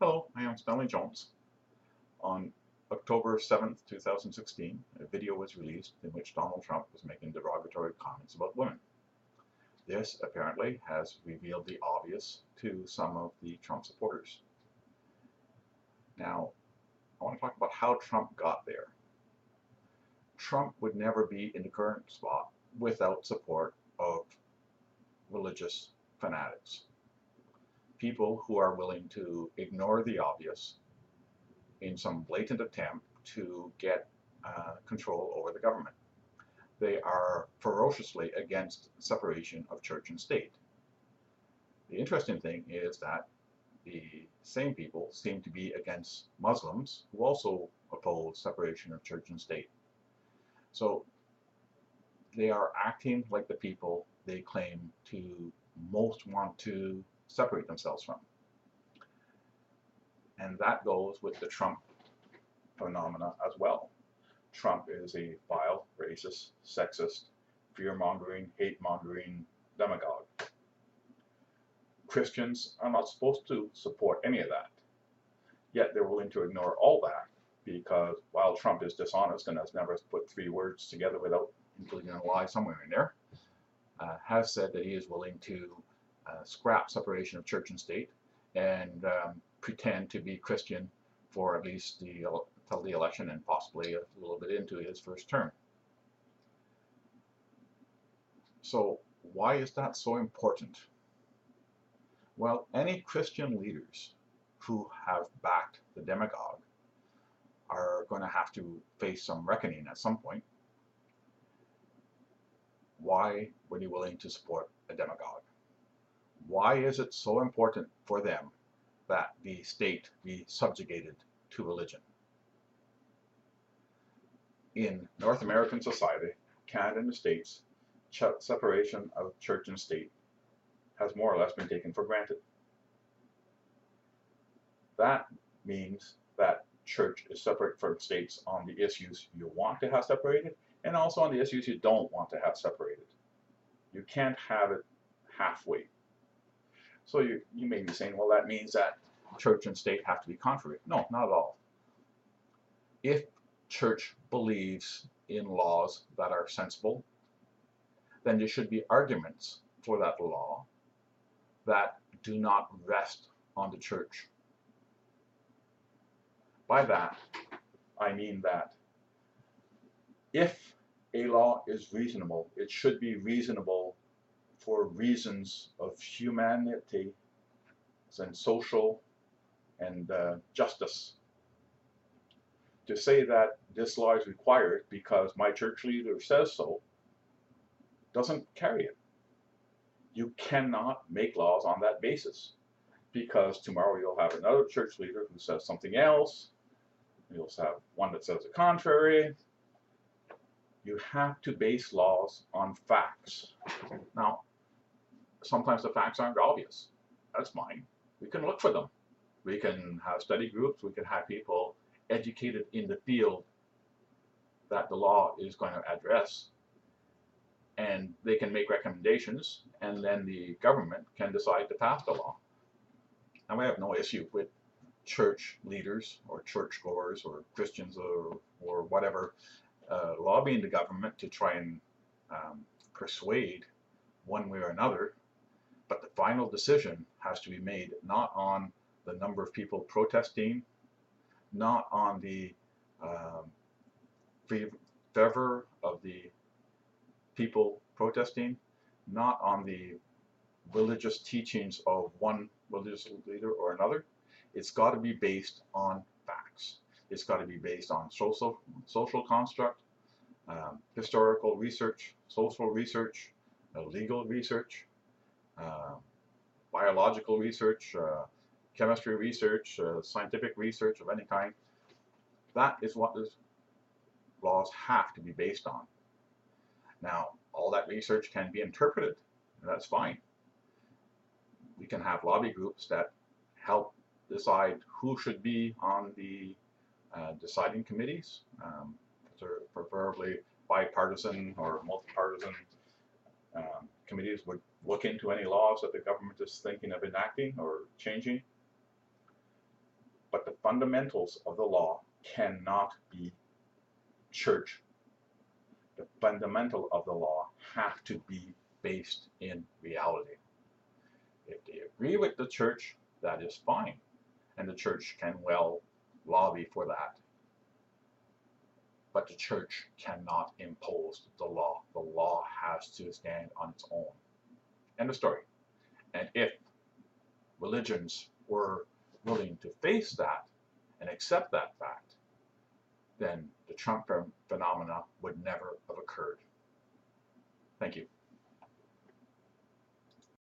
Hello, I am Stanley002. On October 7th, 2016, a video was released in which Donald Trump was making derogatory comments about women. This apparently has revealed the obvious to some of the Trump supporters. Now, I want to talk about how Trump got there. Trump would never be in the current spot without support of religious fanatics. People who are willing to ignore the obvious in some blatant attempt to get control over the government. They are ferociously against separation of church and state. The interesting thing is that the same people seem to be against Muslims who also oppose separation of church and state. So they are acting like the people they claim to most want to separate themselves from. And that goes with the Trump phenomena as well. Trump is a vile, racist, sexist, fear-mongering, hate-mongering demagogue. Christians are not supposed to support any of that. Yet they're willing to ignore all that because while Trump is dishonest and has never put three words together without including a lie somewhere in there, has said that he is willing to scrap separation of church and state and pretend to be Christian for at least till the election and possibly a little bit into his first term. So why is that so important? Well, any Christian leaders who have backed the demagogue are going to have to face some reckoning at some point. Why were they willing to support a demagogue? Why is it so important for them that the state be subjugated to religion? In North American society, Canada and the States, separation of church and state has more or less been taken for granted. That means that church is separate from states on the issues you want to have separated and also on the issues you don't want to have separated. You can't have it halfway. So you may be saying, well, that means that church and state have to be contrary. No, not at all. If church believes in laws that are sensible, then there should be arguments for that law that do not rest on the church. By that, I mean that if a law is reasonable, it should be reasonable for reasons of humanity and social and justice. To say that this law is required because my church leader says so doesn't carry it. You cannot make laws on that basis because tomorrow you'll have another church leader who says something else. You'll have one that says the contrary. You have to base laws on facts. Now, sometimes the facts aren't obvious. That's fine. We can look for them. We can have study groups. We can have people educated in the field that the law is going to address. And they can make recommendations, and then the government can decide to pass the law. And we have no issue with church leaders or churchgoers or Christians or whatever lobbying the government to try and persuade one way or another. But the final decision has to be made not on the number of people protesting, not on the fervor of the people protesting, not on the religious teachings of one religious leader or another. It's got to be based on facts. It's got to be based on social construct, historical research, social research, legal research, biological research, chemistry research, scientific research of any kind. That is what these laws have to be based on. Now, all that research can be interpreted, and that's fine. We can have lobby groups that help decide who should be on the deciding committees, preferably bipartisan or multi-partisan committees would look into any laws that the government is thinking of enacting or changing. fundamentals of the law cannot be church. The fundamental of the law have to be based in reality. If they agree with the church, that is fine, and the church can well lobby for that. But the church cannot impose the law. The law has to stand on its own. End of story. And if religions were willing to face that and accept that fact, then the Trump phenomena would never have occurred. Thank you.